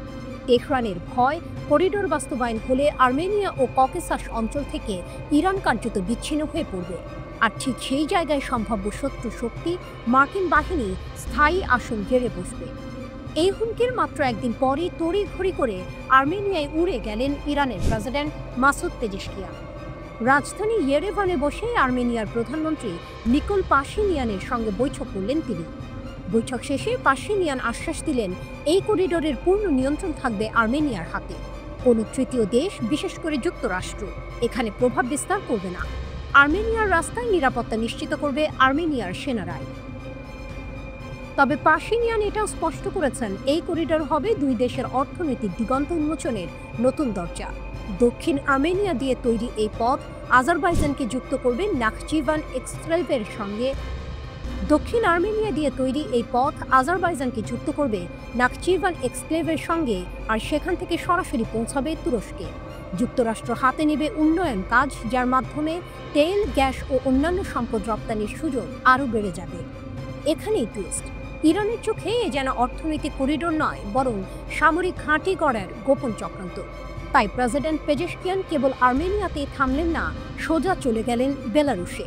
তেহরানের ভয়, করিডোর বাস্তবায়ন হলে আর্মেনিয়া ও ককেসাস অঞ্চল থেকে ইরান কার্যত বিচ্ছিন্ন হয়ে পড়বে। আর ঠিক সেই জায়গায় সম্ভাব্য শত্রু শক্তি, মার্কিন বাহিনী স্থায়ী আসন ঘেরে বসবে। এই হুমকির মাত্র একদিন পরই তড়িঘড়ি করে আর্মেনিয়ায় উড়ে গেলেন ইরানের প্রেসিডেন্ট মাসুদ পেজেশকিয়ান। রাজধানী ইয়েরেভানে বসে আর্মেনিয়ার প্রধানমন্ত্রী নিকোল পাশিনিয়ানের সঙ্গে বৈঠক করলেন তিনি। বৈঠক শেষে পাশিনিয়ান আশ্বাস দিলেন, এই করিডোরের পূর্ণ নিয়ন্ত্রণ থাকবে আর্মেনিয়ার হাতে। কোনো তৃতীয় দেশ, বিশেষ করে যুক্তরাষ্ট্র, এখানে প্রভাব বিস্তার করবে না। আর্মেনিয়ার রাস্তায় নিরাপত্তা নিশ্চিত করবে আর্মেনিয়ার সেনারাই। তবে পাশিনিয়ান এটাও স্পষ্ট করেছেন, এই করিডোর হবে দুই দেশের অর্থনৈতিক দিগন্ত উন্মোচনের নতুন দরজা। দক্ষিণ আর্মেনিয়া দিয়ে তৈরি এই পথ আজারবাইজানকে যুক্ত করবে নাখচিভান এক্সক্লেভের সঙ্গে। দক্ষিণ আর্মেনিয়া দিয়ে তৈরি এই পথ আজারবাইজানকে যুক্ত করবে নাখচিভান এক্সক্লেভের সঙ্গে, আর সেখান থেকে সরাসরি পৌঁছাবে তুরস্কে। যুক্তরাষ্ট্র হাতে নেবে উন্নয়ন কাজ, যার মাধ্যমে তেল, গ্যাস ও অন্যান্য সম্পদ রপ্তানির সুযোগ আরও বেড়ে যাবে। এখানেই টুইস্ট, ইরানের চোখে এ যেন অর্থনৈতিক করিডোর নয়, বরং সামরিক ঘাঁটি গড়ার গোপন চক্রান্ত। তাই প্রেসিডেন্ট পেজেশকিয়ান কেবল আর্মেনিয়াতেই থামলেন না, সোজা চলে গেলেন বেলারুশে।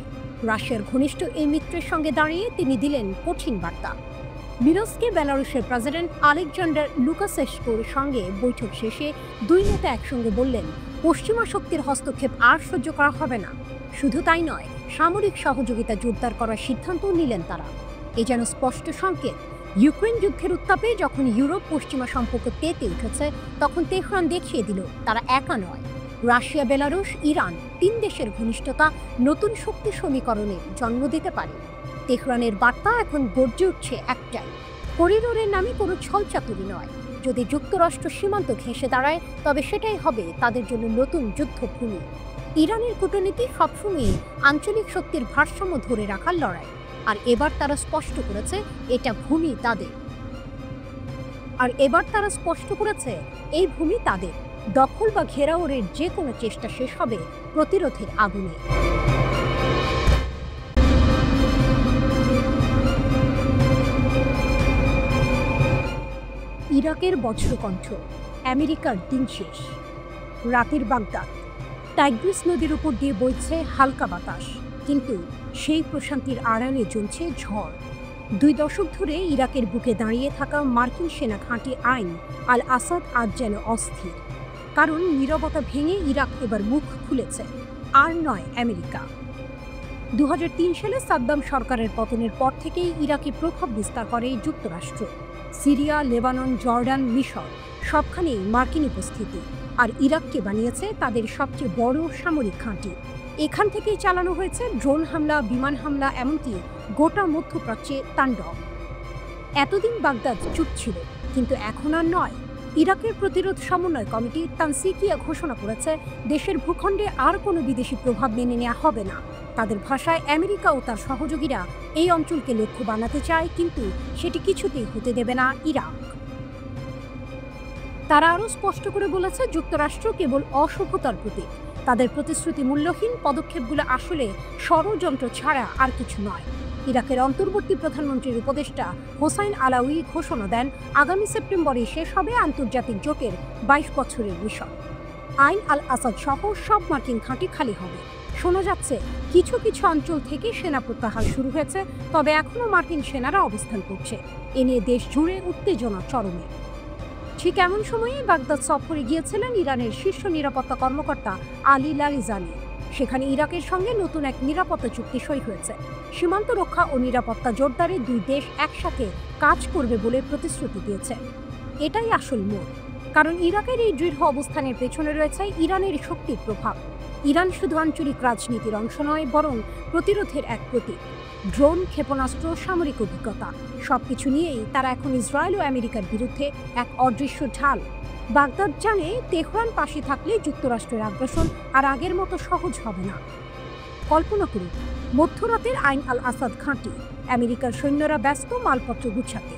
রাশিয়ার ঘনিষ্ঠ এই মিত্রের সঙ্গে দাঁড়িয়ে তিনি দিলেন কঠিন বার্তা। মিনস্কে বেলারুশের প্রেসিডেন্ট আলেকজান্ডার লুকাশেস্কুর সঙ্গে বৈঠক শেষে দুই নেতা একসঙ্গে বললেন, পশ্চিমা শক্তির হস্তক্ষেপ আর সহ্য করা হবে না। শুধু তাই নয়, সামরিক সহযোগিতা জোরদার করার সিদ্ধান্তও নিলেন তারা। এ যেন স্পষ্ট সংকেত, ইউক্রেন যুদ্ধের উত্তাপে যখন ইউরোপ পশ্চিমা সম্পর্ক তেতে উঠেছে, তখন তেহরান দেখিয়ে দিল তারা একা নয়। রাশিয়া, বেলারুশ, ইরান, তিন দেশের ঘনিষ্ঠতা নতুন শক্তি সমীকরণে জন্ম দিতে পারে। তেহরানের বার্তা এখন গর্জে উঠছে একটাই, করিডোরের নামে কোনো ছলচাতুরি নয়, যদি যুক্তরাষ্ট্র সীমান্ত ঘেঁষে দাঁড়ায় তবে সেটাই হবে তাদের জন্য নতুন যুদ্ধভূমি। ইরানের কূটনীতি সবসময়ই আঞ্চলিক শক্তির ভারসাম্য ধরে রাখার লড়াই, আর এবার তারা স্পষ্ট করেছে এই ভূমি তাদের। দখল বা ঘেরাওয়ের যে কোনো চেষ্টা শেষ হবে প্রতিরোধের আগুনে। ইরাকের বজ্রকণ্ঠ, আমেরিকার দিন শেষ। রাতের বাগদাদ, টাইগ্রিস নদীর উপর দিয়ে বইছে হালকা বাতাস, কিন্তু সেই প্রশান্তির আড়ালে জ্বলছে ঝড়। 2 দশক ধরে ইরাকের বুকে দাঁড়িয়ে থাকা মার্কিন সেনা ঘাঁটি আইন আল আসাদ আজ যেন অস্থির, কারণ নীরবতা ভেঙে ইরাক এবার মুখ খুলেছে, আর নয় আমেরিকা। 2003 সালে সাদ্দাম সরকারের পতনের পর থেকেই ইরাকে প্রভাব বিস্তার করে যুক্তরাষ্ট্র। সিরিয়া, লেবানন, জর্ডান, মিশর সবখানেই মার্কিন উপস্থিতি, আর ইরাককে বানিয়েছে তাদের সবচেয়ে বড় সামরিক ঘাঁটি। এখান থেকেই চালানো হয়েছে ড্রোন হামলা, বিমান হামলা, এমনকি গোটা মধ্যপ্রাচ্যে তাণ্ডব। এতদিন বাগদাদ চুপ ছিল, কিন্তু এখন আর নয়। ইরাকের প্রতিরোধ সমন্বয় কমিটি তানসিকিয়া ঘোষণা করেছে দেশের ভূখণ্ডে আর কোনো বিদেশি প্রভাব মেনে নেওয়া হবে না। তাদের ভাষায় আমেরিকা ও তার সহযোগীরা এই অঞ্চলকে লক্ষ্য বানাতে চায়, কিন্তু সেটি কিছুতেই হতে দেবে না ইরাক। তারা আরও স্পষ্ট করে বলেছে যুক্তরাষ্ট্র কেবল অসভ্যতার প্রতীক। তাদের প্রতিশ্রুতি মূল্যহীন পদক্ষেপগুলো আসলে ষড়যন্ত্র ছাড়া আর কিছু নয়। ইরাকের অন্তর্বর্তী প্রধানমন্ত্রীর উপদেষ্টা হোসাইন আলাউই ঘোষণা দেন আগামী সেপ্টেম্বরে শেষ হবে আন্তর্জাতিক জোটের 22 বছরের মিশন। আইন আল আসাদ সহ সব মার্কিন ঘাঁটি খালি হবে। শোনা যাচ্ছে কিছু কিছু অঞ্চল থেকে সেনা প্রত্যাহার শুরু হয়েছে, তবে এখনও মার্কিন সেনারা অবস্থান করছে। এ নিয়ে দেশ জুড়ে উত্তেজনা চরমে। ঠিক এমন সময়ে বাগদাদ সফরে গিয়েছিলেন ইরানের শীর্ষ নিরাপত্তা কর্মকর্তা আলী লারিজানি। সেখানে ইরাকের সঙ্গে নতুন এক নিরাপত্তা চুক্তি সই হয়েছে। সীমান্ত রক্ষা ও নিরাপত্তা জোরদারে 2 দেশ একসাথে কাজ করবে বলে প্রতিশ্রুতি দিয়েছে। এটাই আসল মোড়, কারণ ইরাকের এই দৃঢ় অবস্থানের পেছনে রয়েছে ইরানের শক্তির প্রভাব। ইরান শুধু আঞ্চলিক রাজনীতির অংশ নয়, বরং প্রতিরোধের এক প্রতীক। ড্রোন, ক্ষেপণাস্ত্র, সামরিক অভিজ্ঞতা সবকিছু নিয়েই তারা এখন ইসরায়েল ও আমেরিকার বিরুদ্ধে এক অদৃশ্য ঢাল। বাগদাদ জানে তেহরান পাশে থাকলে যুক্তরাষ্ট্রের আগ্রাসন আর আগের মতো সহজ হবে না। কল্পনা করুন, মধ্যরাতের আইন আল আসাদ ঘাঁটি, আমেরিকার সৈন্যরা ব্যস্ত মালপত্র গুছাতে।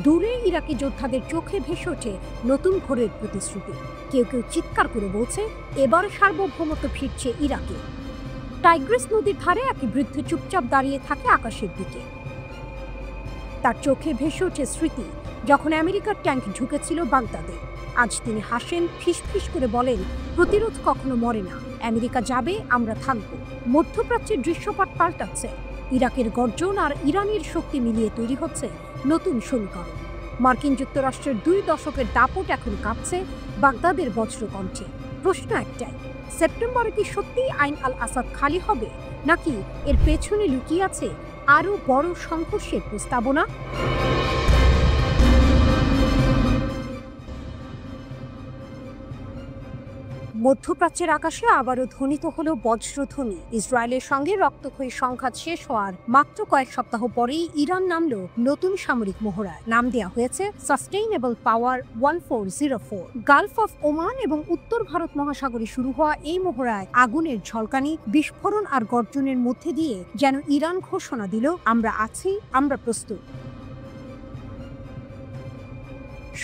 দূরে ইরাকি যোদ্ধাদের চোখে ভেসে ওঠে নতুন ভোরের প্রতিশ্রুতি। কেউ কেউ চিৎকার করে বলছে এবার সার্বভৌমত্ব ফিরছে ইরাকে। টাইগ্রিস নদীর ধারে এক বৃদ্ধ চুপচাপ দাঁড়িয়ে থাকে আকাশের দিকে। তার চোখে ভেসে ওঠে স্মৃতি, যখন আমেরিকার ট্যাঙ্ক ঢুকেছিল বাগদাদে। আজ তিনি হাসেন, ফিসফিস করে বলেন, প্রতিরোধ কখনো মরে না, আমেরিকা যাবে, আমরা থাকব। মধ্যপ্রাচ্যের দৃশ্যপট পাল্টাচ্ছে। ইরাকের গর্জন আর ইরানের শক্তি মিলিয়ে তৈরি হচ্ছে নতুন সমীকরণ। মার্কিন যুক্তরাষ্ট্রের 2 দশকের দাপট এখন কাঁপছে বাগদাদের বজ্রকণ্ঠে। প্রশ্ন একটাই, সেপ্টেম্বরে কি সত্যিই আইন আল আসাদ খালি হবে, নাকি এর পেছনে লুকিয়ে আছে আরও বড় সংঘর্ষের প্রস্তাবনা? মধ্যপ্রাচ্যের আকাশে আবারও ধ্বনিত হলো বজ্রধ্বনি। ইসরায়েলের সঙ্গে রক্তক্ষয়ী সংঘাত শেষ হওয়ার মাত্র কয়েক সপ্তাহ পরেই ইরান নামল নতুন সামরিক মহড়ায়। নাম দেওয়া হয়েছে sustainable power 1404। Gulf of Oman এবং উত্তর ভারত মহাসাগরে শুরু হওয়া এই মহড়ায় আগুনের ঝলকানি, বিস্ফোরণ আর গর্জনের মধ্যে দিয়ে যেন ইরান ঘোষণা দিল, আমরা আছি, আমরা প্রস্তুত।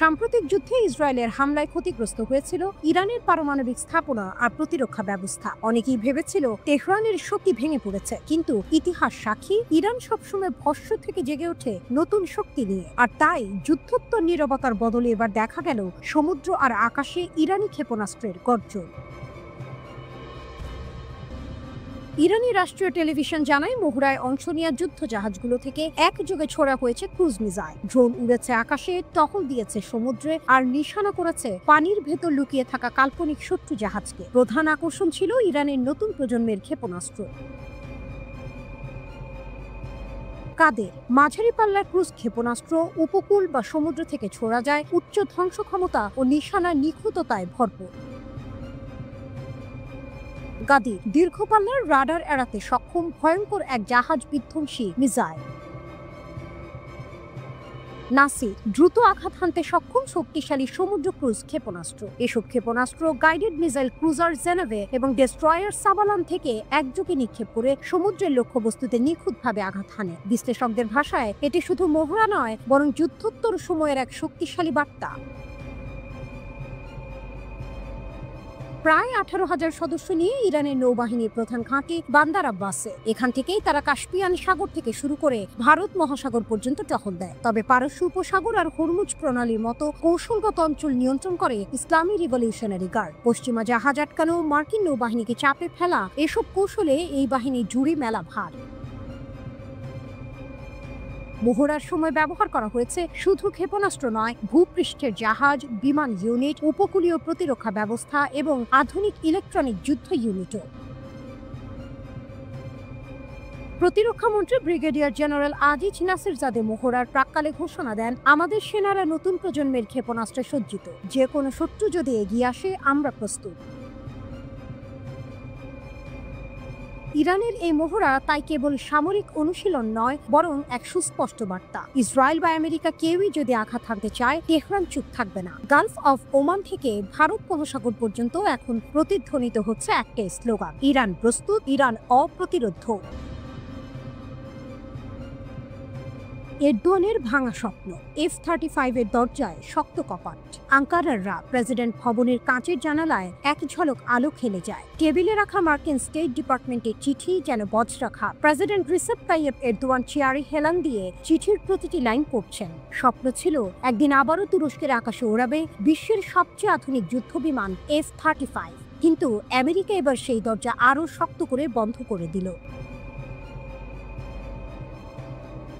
সাম্প্রতিক যুদ্ধে ইসরায়েলের হামলায় ক্ষতিগ্রস্ত হয়েছিল ইরানের পারমাণবিক স্থাপনা আর প্রতিরক্ষা ব্যবস্থা। অনেকেই ভেবেছিল তেহরানের শক্তি ভেঙে পড়েছে, কিন্তু ইতিহাস সাক্ষী, ইরান সবসময় ভস্ম থেকে জেগে ওঠে নতুন শক্তি নিয়ে। আর তাই যুদ্ধোত্তর নীরবতার বদলে এবার দেখা গেল সমুদ্র আর আকাশে ইরানি ক্ষেপণাস্ত্রের গর্জন। ইরানি রাষ্ট্রীয় টেলিভিশন জানায়, মহড়ায় অংশ নেওয়া যুদ্ধ জাহাজগুলো থেকে একযোগে ছোড়া হয়েছে ক্রুজ মিসাইল। ড্রোন উড়েছে আকাশে, টহল দিয়েছে সমুদ্রে, আর নিশানা করেছে পানির ভেতর লুকিয়ে থাকা কাল্পনিক শত্রু জাহাজকে। প্রধান আকর্ষণ ছিল ইরানের নতুন প্রজন্মের ক্ষেপণাস্ত্র। কাদের মাঝারি পাল্লার ক্রুজ ক্ষেপণাস্ত্র উপকূল বা সমুদ্র থেকে ছোড়া যায়, উচ্চ ধ্বংস ক্ষমতা ও নিশানার নিখুঁততায় ভরপুর। গাদির দীর্ঘ পাল্লার রাডার এড়াতে সক্ষম ভয়ঙ্কর এক জাহাজ বিধ্বংসী মিসাইল। নাসি দ্রুত আঘাত হানতে সক্ষম শক্তিশালী সমুদ্র ক্রুজ ক্ষেপণাস্ত্র। এসব ক্ষেপণাস্ত্র গাইডেড মিসাইল ক্রুজার জেনেভে এবং ডেস্ট্রয়ার সাবালান থেকে একযোগে নিক্ষেপ করে সমুদ্রের লক্ষ্যবস্তুতে নিখুঁতভাবে আঘাত হানে। বিশ্লেষকদের ভাষায় এটি শুধু মহড়া নয়, বরং যুদ্ধোত্তর সময়ের এক শক্তিশালী বার্তা। প্রায় 18,000 সদস্য নিয়ে ইরানের নৌবাহিনীর প্রধান ঘাঁটি বান্দার আব্বাসে। এখান থেকেই তারা কাস্পিয়ান সাগর থেকে শুরু করে ভারত মহাসাগর পর্যন্ত টহল দেয়। তবে পারস্য উপসাগর আর হরমুজ প্রণালীর মতো কৌশলগত অঞ্চল নিয়ন্ত্রণ করে ইসলামী রিভলিউশনারি গার্ড। পশ্চিমা জাহাজ আটকানো, মার্কিন নৌবাহিনীকে চাপে ফেলা, এসব কৌশলে এই বাহিনী জুড়ে মেলা ভার। মহড়ার সময় ব্যবহার করা হয়েছে শুধু ক্ষেপণাস্ত্র নয়, ভূপৃষ্ঠের জাহাজ, বিমান ইউনিট, উপকূলীয় প্রতিরক্ষা ব্যবস্থা এবং আধুনিক ইলেকট্রনিক যুদ্ধ ইউনিটও। প্রতিরক্ষামন্ত্রী ব্রিগেডিয়ার জেনারেল আজিজ নাসিরজাদে মহড়ার প্রাক্কালে ঘোষণা দেন, আমাদের সেনারা নতুন প্রজন্মের ক্ষেপণাস্ত্রে সজ্জিত। যে কোনো শত্রু যদি এগিয়ে আসে, আমরা প্রস্তুত। ইরানের এই মহড়া তাই কেবল সামরিক অনুশীলন নয়, বরং এক সুস্পষ্ট বার্তা। ইসরায়েল বা আমেরিকা কেউই যদি আঘাত হানতে চায়, তেহরান চুপ থাকবে না। গালফ অফ ওমান থেকে ভারত মহাসাগর পর্যন্ত এখন প্রতিধ্বনিত হচ্ছে একটাই স্লোগান, ইরান প্রস্তুত, ইরান অপ্রতিরোধ্য। এরদোয়ানের ভাঙা স্বপ্ন, F-35 এর দরজায় শক্ত কপাট। আঙ্কারার রাত, প্রেসিডেন্ট ভবনের কাঁচের জানালায় এক ঝলক আলো খেলে যায়। টেবিলে রাখা মার্কিন স্টেট ডিপার্টমেন্টের চিঠি যেন বজ্রাঘাত। প্রেসিডেন্ট রিসেপ তাইয়েপ এরদোয়ান চেয়ারে হেলান দিয়ে চিঠির প্রতিটি লাইন পড়ছেন। স্বপ্ন ছিল একদিন আবারও তুরস্কের আকাশে ওড়াবে বিশ্বের সবচেয়ে আধুনিক যুদ্ধবিমান F-35। কিন্তু আমেরিকা এবার সেই দরজা আরও শক্ত করে বন্ধ করে দিল।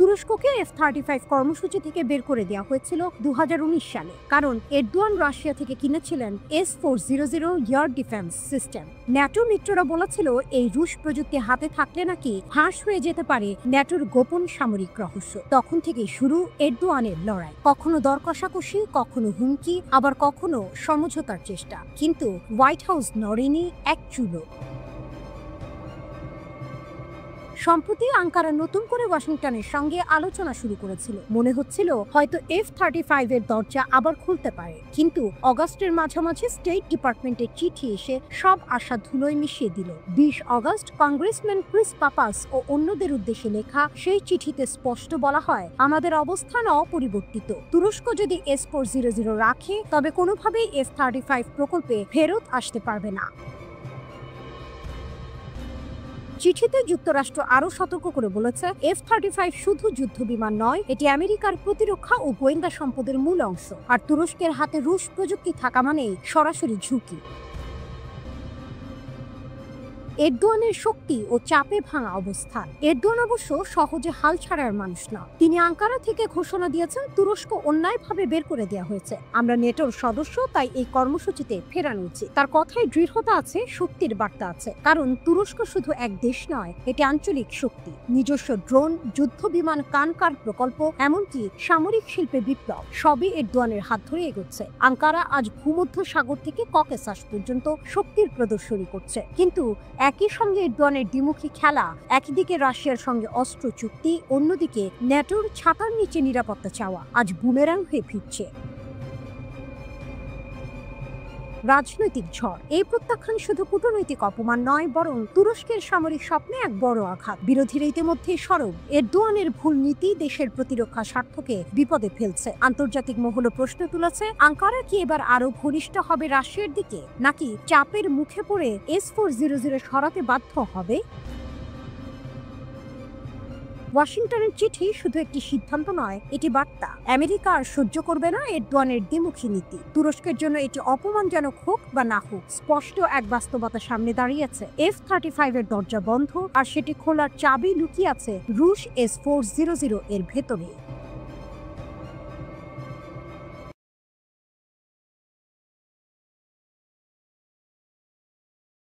তুরস্ককে F-35 কর্মসূচি থেকে বের করে দেওয়া হয়েছিল 2019 সালে, কারণ এরদোয়ান রাশিয়া থেকে কিনেছিলেন S-400 air defence system. NATO মিত্ররা বলেছিল এই রুশ প্রযুক্তি হাতে থাকলে নাকি ফাঁস হয়ে যেতে পারে ন্যাটোর গোপন সামরিক রহস্য। তখন থেকেই শুরু এরদোয়ানের লড়াই, কখনো দর কষাকষি, কখনো হুমকি, আবার কখনো সমঝোতার চেষ্টা। কিন্তু হোয়াইট হাউস নড়েনি এক চুলো। সম্প্রতি আঙ্কারা নতুন করে ওয়াশিংটনের সঙ্গে আলোচনা শুরু করেছিল। মনে হচ্ছিল হয়তো F-35 এর দরজা আবার খুলতে পারে, কিন্তু অগাস্টের মাঝামাঝি স্টেট ডিপার্টমেন্টের চিঠি এসে সব আশা ধুলোয় মিশিয়ে দিল। 20 অগাস্ট কংগ্রেসম্যান ক্রিস পাপাস ও অন্যদের উদ্দেশ্যে লেখা সেই চিঠিতে স্পষ্ট বলা হয়, আমাদের অবস্থান অপরিবর্তিত। তুরস্ক যদি S-400 রাখে, তবে কোনোভাবেই F-35 প্রকল্পে ফেরত আসতে পারবে না। চিঠিতে যুক্তরাষ্ট্র আরও সতর্ক করে বলেছে, F-35 শুধু যুদ্ধবিমান নয়, এটি আমেরিকার প্রতিরক্ষা ও গোয়েন্দা সম্পদের মূল অংশ। আর তুরস্কের হাতে রুশ প্রযুক্তি থাকা মানেই সরাসরি ঝুঁকি। এরদোয়ানের শক্তি ও চাপে ভাঙা অবস্থান। এরদোয়ান অবশ্য সহজে হাল ছাড়ার মানুষ না। তিনি আঙ্কারা থেকে ঘোষণা দিয়েছেন, তুরস্ক অন্যায়ভাবে বের করে দেওয়া হয়েছে, আমরা নেটোর সদস্য, তাই এই কর্মসূচিতে ফেরানো উচিত। তার কথায় দৃঢ়তা আছে, শক্তির বার্তা আছে, কারণ তুরস্ক শুধু এক দেশ নয়, এটি আঞ্চলিক শক্তি। নিজস্ব ড্রোন, যুদ্ধ বিমান, কানকার প্রকল্প, এমনকি সামরিক শিল্পে বিপ্লব, সবই এরদোয়ানের হাত ধরে এগোচ্ছে। আঙ্কারা আজ ভূমধ্য সাগর থেকে ককেসাস পর্যন্ত শক্তির প্রদর্শনী করছে, কিন্তু একই সঙ্গে এরদোয়ানের দ্বিমুখী খেলা, একদিকে রাশিয়ার সঙ্গে অস্ত্র চুক্তি, অন্যদিকে ন্যাটোর ছাতার নিচে নিরাপত্তা চাওয়া, আজ বুমেরাং হয়ে ফিরছে। রাজনৈতিক ঝড়, এই প্রত্যাখ্যান শুধু কূটনৈতিক অপমান নয়, বরং তুরস্কের সামরিক স্বপ্নে এক বড় আঘাত। বিরোধীরা ইতিমধ্যে সরব, এরদোয়ানের ভুল নীতি দেশের প্রতিরক্ষা স্বার্থকে বিপদে ফেলছে। আন্তর্জাতিক মহল প্রশ্ন তুলেছে, আঙ্কারা কি এবার আরো ঘনিষ্ঠ হবে রাশিয়ার দিকে, নাকি চাপের মুখে পড়ে S-400 সরাতে বাধ্য হবে? ওয়াশিংটনের চিঠি শুধু একটি সিদ্ধান্ত নয়, এটি বার্তা। আমেরিকা আর সহ্য করবে না এরদোয়ানের দ্বিমুখী নীতি। তুরস্কের জন্য এটি অপমানজনক হোক বা না হোক, স্পষ্ট এক বাস্তবতা সামনে দাঁড়িয়েছে। F-35 এর দরজা বন্ধ, আর সেটি খোলার চাবি লুকিয়ে আছে রুশ S-400 এর ভেতরে।